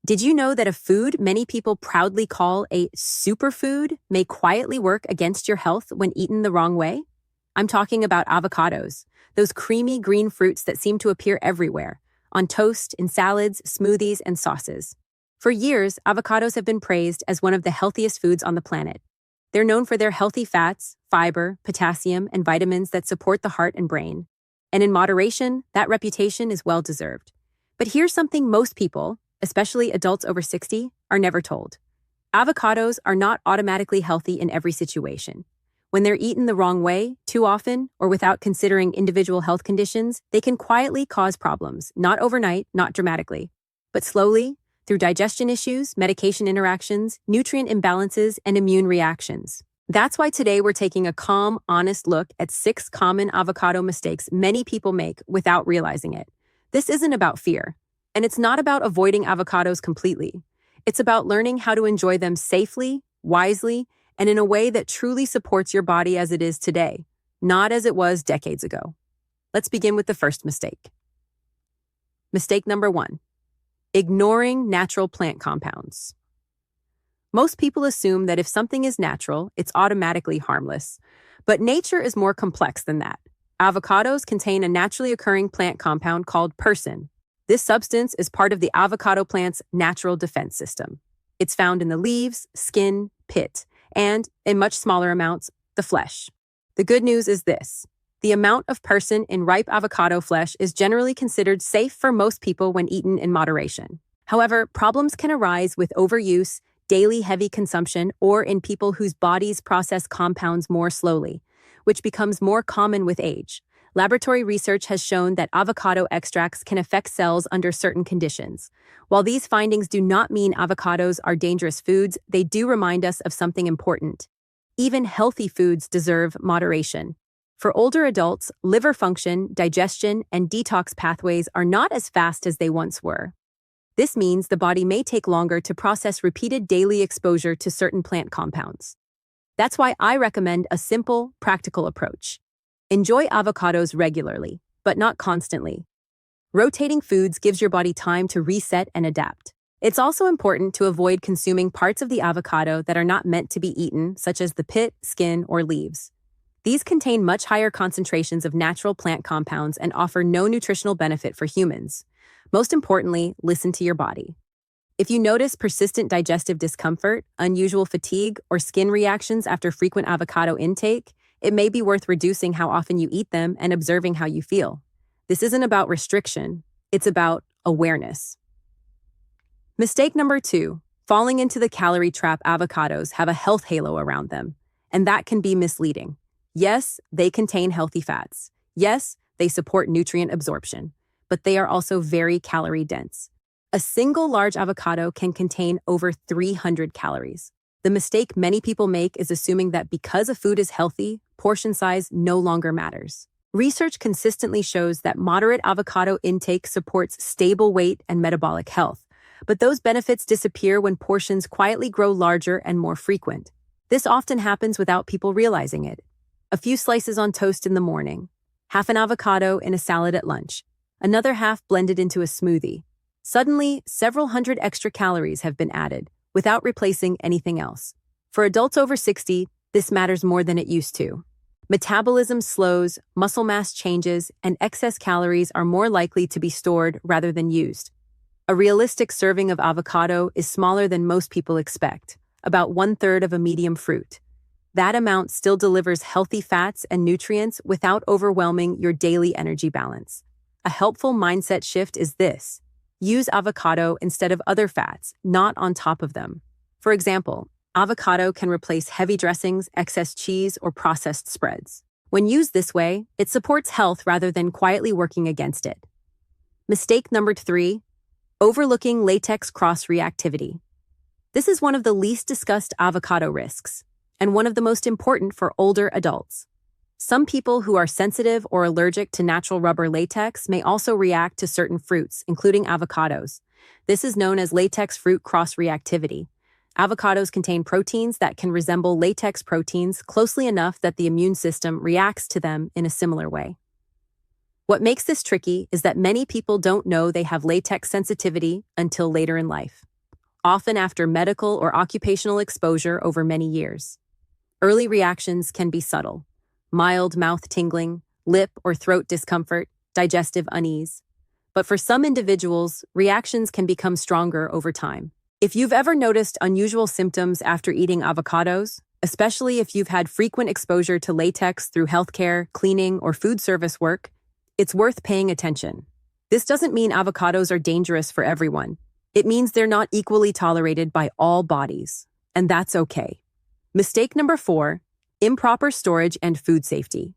Did you know that a food many people proudly call a superfood may quietly work against your health when eaten the wrong way? I'm talking about avocados, those creamy green fruits that seem to appear everywhere, on toast, in salads, smoothies, and sauces. For years, avocados have been praised as one of the healthiest foods on the planet. They're known for their healthy fats, fiber, potassium, and vitamins that support the heart and brain. And in moderation, that reputation is well-deserved. But here's something most people, especially adults over 60, are never told. Avocados are not automatically healthy in every situation. When they're eaten the wrong way, too often, or without considering individual health conditions, they can quietly cause problems, not overnight, not dramatically, but slowly, through digestion issues, medication interactions, nutrient imbalances, and immune reactions. That's why today we're taking a calm, honest look at 6 common avocado mistakes many people make without realizing it. This isn't about fear. And it's not about avoiding avocados completely. It's about learning how to enjoy them safely, wisely, and in a way that truly supports your body as it is today, not as it was decades ago. Let's begin with the first mistake. Mistake number 1. Ignoring natural plant compounds. Most people assume that if something is natural, it's automatically harmless. But nature is more complex than that. Avocados contain a naturally occurring plant compound called persin. This substance is part of the avocado plant's natural defense system. It's found in the leaves, skin, pit, and, in much smaller amounts, the flesh. The good news is this. The amount of persin in ripe avocado flesh is generally considered safe for most people when eaten in moderation. However, problems can arise with overuse, daily heavy consumption, or in people whose bodies process compounds more slowly, which becomes more common with age. Laboratory research has shown that avocado extracts can affect cells under certain conditions. While these findings do not mean avocados are dangerous foods, they do remind us of something important. Even healthy foods deserve moderation. For older adults, liver function, digestion, and detox pathways are not as fast as they once were. This means the body may take longer to process repeated daily exposure to certain plant compounds. That's why I recommend a simple, practical approach. Enjoy avocados regularly, but not constantly. Rotating foods gives your body time to reset and adapt. It's also important to avoid consuming parts of the avocado that are not meant to be eaten, such as the pit, skin, or leaves. These contain much higher concentrations of natural plant compounds and offer no nutritional benefit for humans. Most importantly, listen to your body. If you notice persistent digestive discomfort, unusual fatigue, or skin reactions after frequent avocado intake, it may be worth reducing how often you eat them and observing how you feel. This isn't about restriction, it's about awareness. Mistake number 2, falling into the calorie trap. Avocados have a health halo around them, and that can be misleading. Yes, they contain healthy fats. Yes, they support nutrient absorption, but they are also very calorie dense. A single large avocado can contain over 300 calories. The mistake many people make is assuming that because a food is healthy, portion size no longer matters. Research consistently shows that moderate avocado intake supports stable weight and metabolic health, but those benefits disappear when portions quietly grow larger and more frequent. This often happens without people realizing it. A few slices on toast in the morning, half an avocado in a salad at lunch, another half blended into a smoothie. Suddenly, several hundred extra calories have been added, without replacing anything else. For adults over 60, this matters more than it used to. Metabolism slows, muscle mass changes, and excess calories are more likely to be stored rather than used. A realistic serving of avocado is smaller than most people expect, about 1/3 of a medium fruit. That amount still delivers healthy fats and nutrients without overwhelming your daily energy balance. A helpful mindset shift is this. Use avocado instead of other fats, not on top of them. For example, avocado can replace heavy dressings, excess cheese, or processed spreads. When used this way, it supports health rather than quietly working against it. Mistake number 3, overlooking latex cross-reactivity. This is one of the least discussed avocado risks, and one of the most important for older adults. Some people who are sensitive or allergic to natural rubber latex may also react to certain fruits, including avocados. This is known as latex fruit cross-reactivity. Avocados contain proteins that can resemble latex proteins closely enough that the immune system reacts to them in a similar way. What makes this tricky is that many people don't know they have latex sensitivity until later in life. often after medical or occupational exposure over many years. Early reactions can be subtle: mild mouth tingling, lip or throat discomfort, digestive unease. But for some individuals, reactions can become stronger over time. If you've ever noticed unusual symptoms after eating avocados, especially if you've had frequent exposure to latex through healthcare, cleaning, or food service work, it's worth paying attention. This doesn't mean avocados are dangerous for everyone. It means they're not equally tolerated by all bodies, and that's okay. Mistake number 4, improper storage and food safety.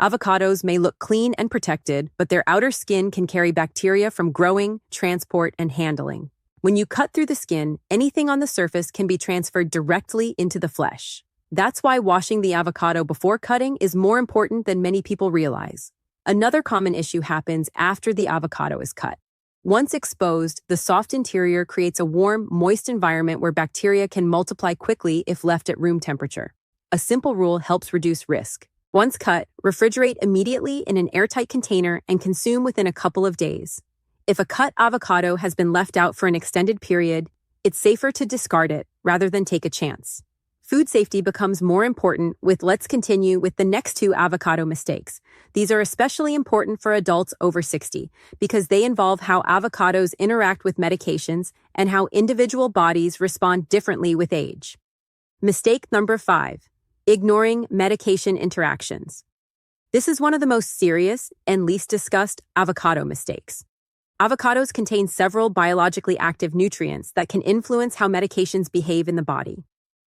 Avocados may look clean and protected, but their outer skin can carry bacteria from growing, transport, and handling. When you cut through the skin, anything on the surface can be transferred directly into the flesh. That's why washing the avocado before cutting is more important than many people realize. Another common issue happens after the avocado is cut. Once exposed, the soft interior creates a warm, moist environment where bacteria can multiply quickly if left at room temperature. A simple rule helps reduce risk. Once cut, refrigerate immediately in an airtight container and consume within a couple of days. If a cut avocado has been left out for an extended period, it's safer to discard it rather than take a chance. Food safety becomes more important let's continue with the next 2 avocado mistakes. These are especially important for adults over 60 because they involve how avocados interact with medications and how individual bodies respond differently with age. Mistake number 5, ignoring medication interactions. This is one of the most serious and least discussed avocado mistakes. Avocados contain several biologically active nutrients that can influence how medications behave in the body.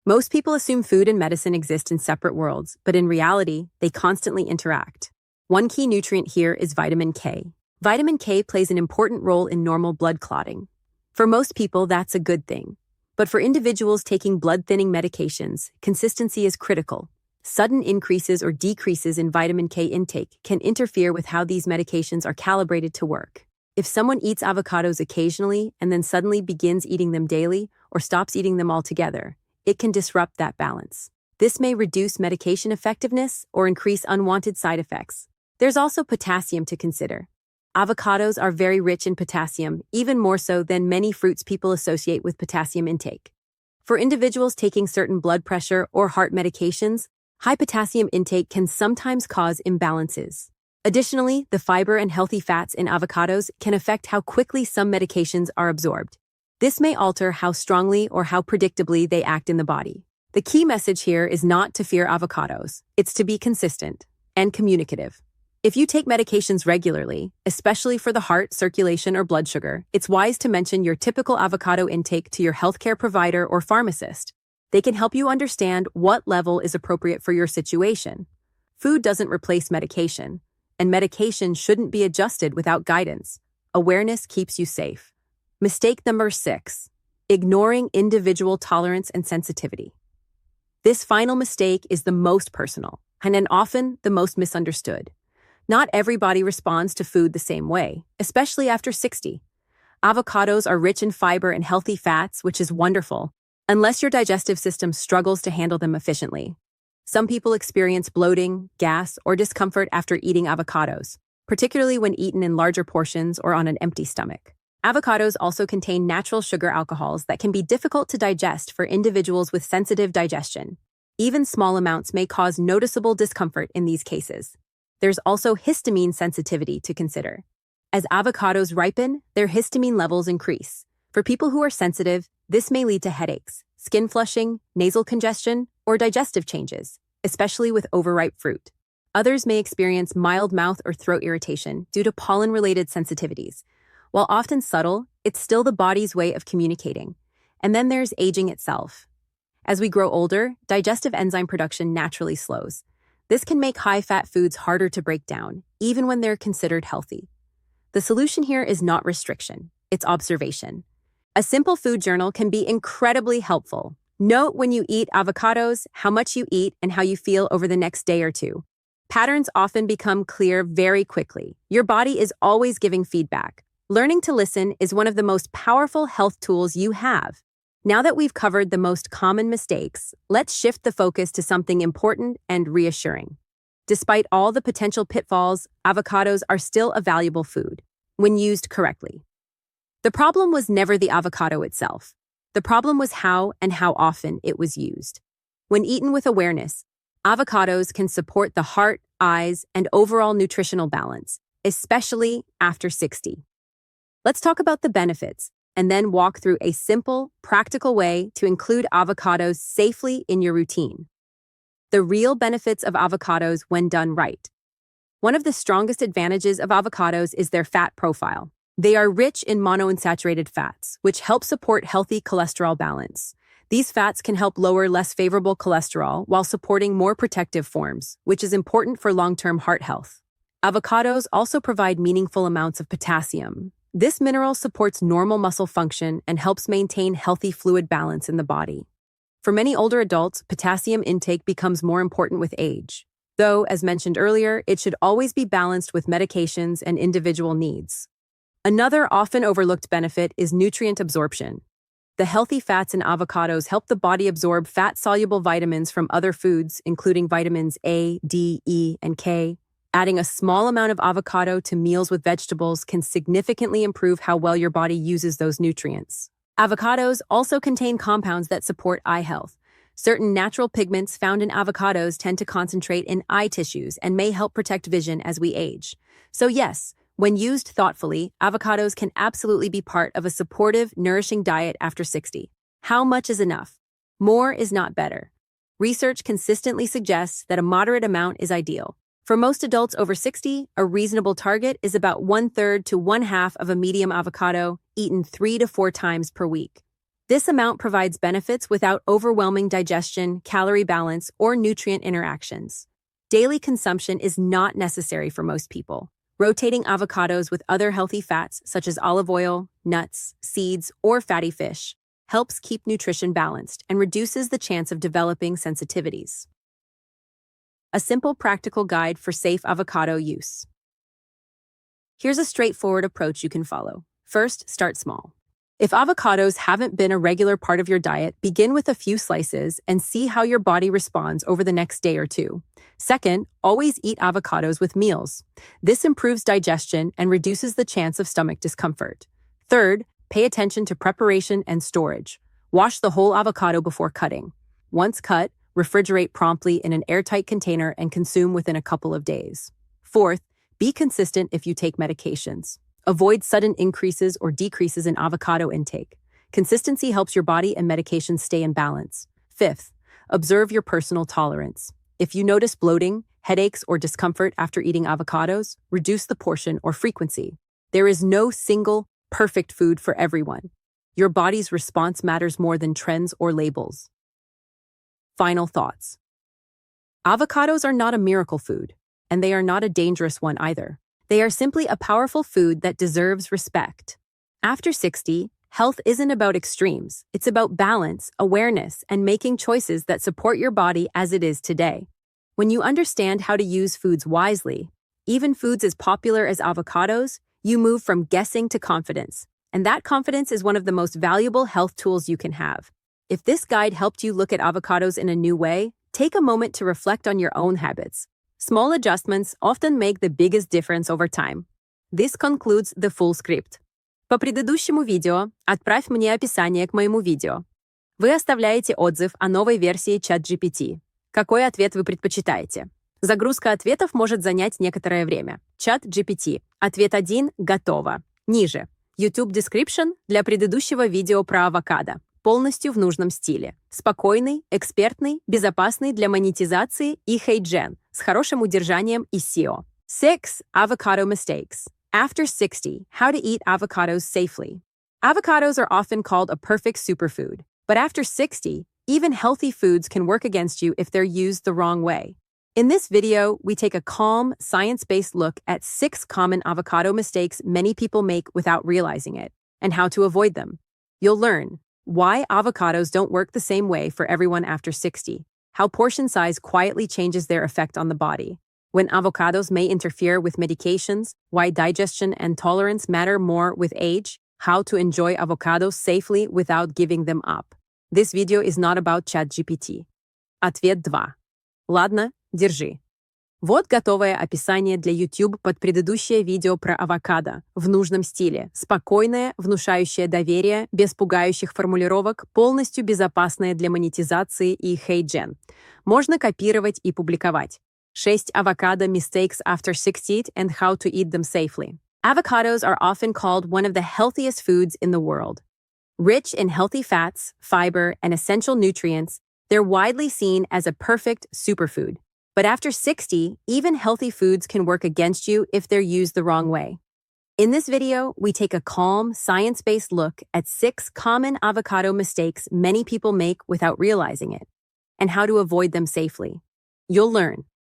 Most people assume food and medicine exist in separate worlds, but in reality, they constantly interact. One key nutrient here is vitamin K. Vitamin K plays an important role in normal blood clotting. For most people, that's a good thing. But for individuals taking blood-thinning medications, consistency is critical. Sudden increases or decreases in vitamin K intake can interfere with how these medications are calibrated to work. If someone eats avocados occasionally and then suddenly begins eating them daily or stops eating them altogether, it can disrupt that balance. This may reduce medication effectiveness or increase unwanted side effects. There's also potassium to consider. Avocados are very rich in potassium, even more so than many fruits people associate with potassium intake. For individuals taking certain blood pressure or heart medications, high potassium intake can sometimes cause imbalances. Additionally, the fiber and healthy fats in avocados can affect how quickly some medications are absorbed. This may alter how strongly or how predictably they act in the body. The key message here is not to fear avocados. It's to be consistent and communicative. If you take medications regularly, especially for the heart, circulation, or blood sugar, it's wise to mention your typical avocado intake to your healthcare provider or pharmacist. They can help you understand what level is appropriate for your situation. Food doesn't replace medication, and medication shouldn't be adjusted without guidance. Awareness keeps you safe. Mistake number 6, ignoring individual tolerance and sensitivity. This final mistake is the most personal and often the most misunderstood. Not everybody responds to food the same way, especially after 60. Avocados are rich in fiber and healthy fats, which is wonderful, unless your digestive system struggles to handle them efficiently. Some people experience bloating, gas, or discomfort after eating avocados, particularly when eaten in larger portions or on an empty stomach. Avocados also contain natural sugar alcohols that can be difficult to digest for individuals with sensitive digestion. Even small amounts may cause noticeable discomfort in these cases. There's also histamine sensitivity to consider. As avocados ripen, their histamine levels increase. For people who are sensitive, this may lead to headaches, skin flushing, nasal congestion, or digestive changes, especially with overripe fruit. Others may experience mild mouth or throat irritation due to pollen-related sensitivities. While often subtle, it's still the body's way of communicating. And then there's aging itself. As we grow older, digestive enzyme production naturally slows. This can make high-fat foods harder to break down, even when they're considered healthy. The solution here is not restriction, it's observation. A simple food journal can be incredibly helpful. Note when you eat avocados, how much you eat, and how you feel over the next day or two. Patterns often become clear very quickly. Your body is always giving feedback. Learning to listen is one of the most powerful health tools you have. Now that we've covered the most common mistakes, let's shift the focus to something important and reassuring. Despite all the potential pitfalls, avocados are still a valuable food when used correctly. The problem was never the avocado itself. The The problem was how and how often it was used. When eaten with awareness, avocados can support the heart, eyes, and overall nutritional balance, especially after 60. Let's talk about the benefits and then walk through a simple, practical way to include avocados safely in your routine. The real benefits of avocados when done right. One of the strongest advantages of avocados is their fat profile. They are rich in monounsaturated fats, which help support healthy cholesterol balance. These fats can help lower less favorable cholesterol while supporting more protective forms, which is important for long-term heart health. Avocados also provide meaningful amounts of potassium. This mineral supports normal muscle function and helps maintain healthy fluid balance in the body. For many older adults, potassium intake becomes more important with age. Though, as mentioned earlier, it should always be balanced with medications and individual needs. Another often overlooked benefit is nutrient absorption. The healthy fats in avocados help the body absorb fat-soluble vitamins from other foods, including vitamins A, D, E, and K. Adding a small amount of avocado to meals with vegetables can significantly improve how well your body uses those nutrients. Avocados also contain compounds that support eye health. Certain natural pigments found in avocados tend to concentrate in eye tissues and may help protect vision as we age. So yes, when used thoughtfully, avocados can absolutely be part of a supportive, nourishing diet after 60. How much is enough? More is not better. Research consistently suggests that a moderate amount is ideal. For most adults over 60, a reasonable target is about 1/3 to 1/2 of a medium avocado, eaten 3 to 4 times per week. This amount provides benefits without overwhelming digestion, calorie balance, or nutrient interactions. Daily consumption is not necessary for most people. Rotating avocados with other healthy fats such as olive oil, nuts, seeds, or fatty fish helps keep nutrition balanced and reduces the chance of developing sensitivities. A simple practical guide for safe avocado use. Here's a straightforward approach you can follow. First, start small. If avocados haven't been a regular part of your diet, begin with a few slices and see how your body responds over the next day or two. Second, always eat avocados with meals. This improves digestion and reduces the chance of stomach discomfort. Third, pay attention to preparation and storage. Wash the whole avocado before cutting. Once cut, refrigerate promptly in an airtight container and consume within a couple of days. Fourth, be consistent if you take medications. Avoid sudden increases or decreases in avocado intake. Consistency helps your body and medications stay in balance. Fifth, observe your personal tolerance. If you notice bloating, headaches, or discomfort after eating avocados, reduce the portion or frequency. There is no single, perfect food for everyone. Your body's response matters more than trends or labels. Final thoughts. Avocados are not a miracle food, and they are not a dangerous one either. They are simply a powerful food that deserves respect. After 60, health isn't about extremes. It's about balance, awareness, and making choices that support your body as it is today. When you understand how to use foods wisely, even foods as popular as avocados, you move from guessing to confidence. And that confidence is one of the most valuable health tools you can have. If this guide helped you look at avocados in a new way, take a moment to reflect on your own habits. Small adjustments often make the biggest difference over time. This concludes the full script. По предыдущему видео отправь мне описание к моему видео. Вы оставляете отзыв о новой версии ChatGPT. Какой ответ вы предпочитаете? Загрузка ответов может занять некоторое время. ChatGPT. Ответ 1 готово. Ниже. YouTube Description для предыдущего видео про авокадо. Полностью в нужном стиле. Спокойный, экспертный, безопасный для монетизации и хайджен, с хорошим удержанием и SEO. 6. Avocado mistakes. After 60, how to eat avocados safely. Avocados are often called a perfect superfood, but after 60, even healthy foods can work against you if they're used the wrong way. In this video, we take a calm, science-based look at 6 common avocado mistakes many people make without realizing it, and how to avoid them. You'll learn why avocados don't work the same way for everyone after 60, how portion size quietly changes their effect on the body, when avocados may interfere with medications, why digestion and tolerance matter more with age, how to enjoy avocados safely without giving them up. This video is not about ChatGPT. Ответ 2. Ладно, держи. Вот готовое описание для YouTube под предыдущее видео про авокадо. В нужном стиле. Спокойное, внушающее доверие, без пугающих формулировок, полностью безопасное для монетизации и хейджен. Можно копировать и публиковать. 6 avocado mistakes after 60 and how to eat them safely. Avocados are often called one of the healthiest foods in the world. Rich in healthy fats, fiber, and essential nutrients, they're widely seen as a perfect superfood. But after 60, even healthy foods can work against you if they're used the wrong way. In this video, we take a calm, science-based look at 6 common avocado mistakes many people make without realizing it, and how to avoid them safely. You'll learn